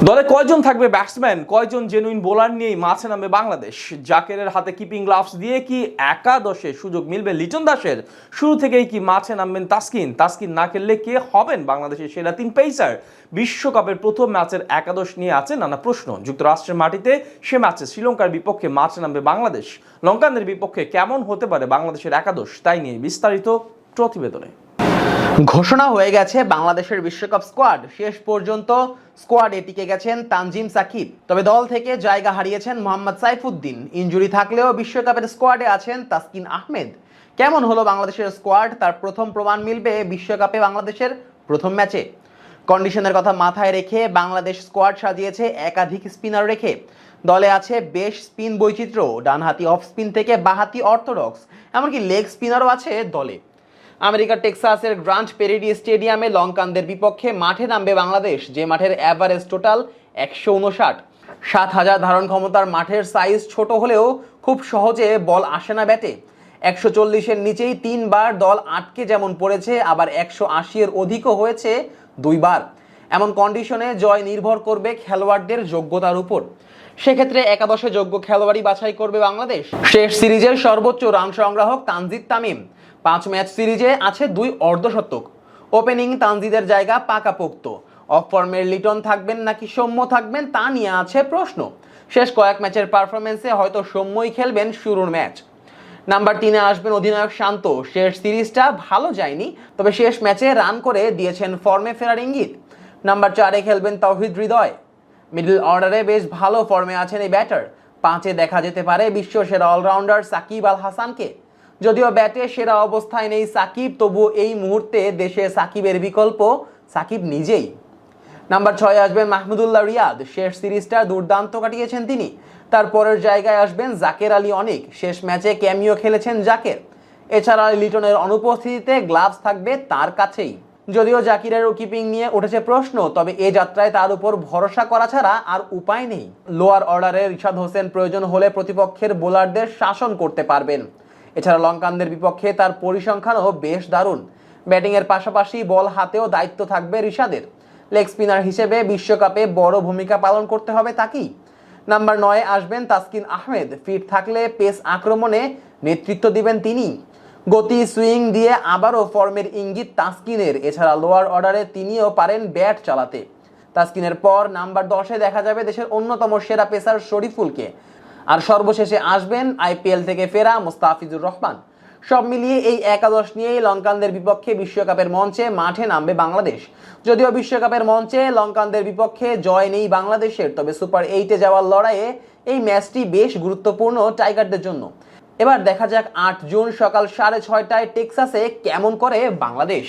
দলে কয়জন থাকবে ব্যাটসম্যান, কয়জন জেনুইন বোলার নিয়েই মাঠে নামবে বাংলাদেশ? জাকেরের হাতে কিপিং গ্লাভস দিয়ে কি একাদশে সুযোগ মিলবে লিটন দাসের? শুরু থেকেই কি মাঠে নামবেন তাসকিন? তাসকিন না খেললে কে হবেন বাংলাদেশের সেরা তিন পেসার? বিশ্বকাপের প্রথম ম্যাচের একাদশ নিয়ে আছে নানা প্রশ্ন। যুক্তরাষ্ট্রের মাটিতে সে ম্যাচে শ্রীলঙ্কার বিপক্ষে মাঠে নামবে বাংলাদেশ। লঙ্কানদের বিপক্ষে কেমন হতে পারে বাংলাদেশের একাদশ, তাই নিয়ে বিস্তারিত প্রতিবেদনে। ঘোষণা হয়ে গেছে বাংলাদেশের বিশ্বকাপ স্কোয়াড। শেষ পর্যন্ত স্কোয়াডে টিকে গেছেন তানজিম সাকিব, তবে দল থেকে জায়গা হারিয়েছেন মোহাম্মদ সাইফুদ্দিন। ইনজুরি থাকলেও বিশ্বকাপের স্কোয়াডে আছেন তাসকিন আহমেদ। কেমন হলো বাংলাদেশের স্কোয়াড, তার প্রথম প্রমাণ মিলবে বিশ্বকাপে বাংলাদেশের প্রথম ম্যাচে। কন্ডিশনের কথা মাথায় রেখে বাংলাদেশ স্কোয়াড সাজিয়েছে একাধিক স্পিনার রেখে। দলে আছে বেশ স্পিন বৈচিত্র্য, ডানহাতি অফ স্পিন থেকে বাহাতি অর্থোডক্স, এমনকি লেগ স্পিনারও আছে দলে। আমেরিকার টেক্সাসের গ্রান্ট পেরেডি স্টেডিয়ামে লঙ্কানদের বিপক্ষে মাঠে নামবে বাংলাদেশ, যে মাঠের অ্যাভারেজ টোটাল 159। 7,000 ধারণ ক্ষমতার মাঠের সাইজ ছোট হলেও খুব সহজে বল আসে না ব্যাটে। 140-এর নিচেই 3 বার দল আটকে যেমন পড়েছে, আবার 180-এর অধিকও হয়েছে 2 বার। এমন কন্ডিশনে জয় নির্ভর করবে খেলোয়াড়দের যোগ্যতার উপর। সেক্ষেত্রে একাদশে যোগ্য খেলোয়াড়ই বাছাই করবে বাংলাদেশ। শেষ সিরিজের সর্বোচ্চ রান সংগ্রাহক তানজিদ তামিম। 5 ম্যাচ সিরিজে আছে 2 অর্ধশতক। ওপেনিং তানজিদের জায়গা পাকাপোক্ত। অফ ফর্মের লিটন থাকবেন নাকি সৌম্য থাকবেন তা নিয়ে আছে প্রশ্ন। শেষ কয়েক ম্যাচের পারফরমেন্সে হয়তো সৌম্যই খেলবেন শুরুর ম্যাচ। নাম্বার 3-এ আসবেন অধিনায়ক শান্ত। শেষ সিরিজটা ভালো যায়নি, তবে শেষ ম্যাচে রান করে দিয়েছেন ফর্মে ফেরার ইঙ্গিত। নাম্বার 4-এ খেলবেন তাওহিদ হৃদয়। মিডল অর্ডারে বেশ ভালো ফর্মে আছেন এই ব্যাটার। 5-এ দেখা যেতে পারে বিশ্ব সেরা অলরাউন্ডার সাকিব আল হাসানকে। যদিও ব্যাটে সেরা অবস্থায় নেই সাকিব, তবু এই মুহূর্তে দেশে সাকিবের বিকল্প সাকিব নিজেই। নাম্বার 6-এ আসবেন মাহমুদুল্লাহ রিয়াদ। শেষ সিরিজটা দুর্দান্ত কাটিয়েছেন তিনি। তারপরের জায়গায় আসবেন জাকের আলী অনিক। শেষ ম্যাচে ক্যামিও খেলেছেন জাকের। এছাড়া লিটনের অনুপস্থিতিতে গ্লাভস থাকবে তার কাছেই। যদিও জাকিরের কিপিং নিয়ে উঠেছে প্রশ্ন, তবে এ যাত্রায় তার উপর ভরসা করা ছাড়া আর উপায় নেই। লোয়ার অর্ডারে রিশাদ হোসেন প্রয়োজন হলে প্রতিপক্ষের বোলারদের শাসন করতে পারবেন। এছাড়া লঙ্কানদের বিপক্ষে তার পরিসংখ্যানও বেশ দারুণ। ব্যাটিংয়ের পাশাপাশি বল হাতেও দায়িত্ব থাকবে রিশাদের। লেগ স্পিনার হিসেবে বিশ্বকাপে বড় ভূমিকা পালন করতে হবে তাকেই। নাম্বার 9-এ আসবেন তাসকিন আহমেদ। ফিট থাকলে পেস আক্রমণে নেতৃত্ব দিবেন তিনি। গতি সুইং দিয়ে আবারও ফর্মের ইঙ্গিত তাসকিনের। এছাড়া লোয়ার অর্ডারে তিনিও পারেন ব্যাট চালাতে। তাসকিনের পর নাম্বার 10-এ দেখা যাবে দেশের অন্যতম সেরা পেসার শরীফুলকে। আর সর্বশেষে আসবেন আইপিএল থেকে ফেরা মুস্তাফিজুর রহমান। সব মিলিয়ে এই একাদশ নিয়েই লঙ্কানদের বিপক্ষে বিশ্বকাপের মঞ্চে মাঠে নামবে বাংলাদেশ। যদিও বিশ্বকাপের মঞ্চে লঙ্কানদের বিপক্ষে জয় নেই বাংলাদেশের, তবে সুপার 8-এ যাওয়ার লড়াইয়ে এই ম্যাচটি বেশ গুরুত্বপূর্ণ টাইগারদের জন্য। এবার দেখা যাক 8 জুন সকাল 6:30টায় টেক্সাসে কেমন করে বাংলাদেশ।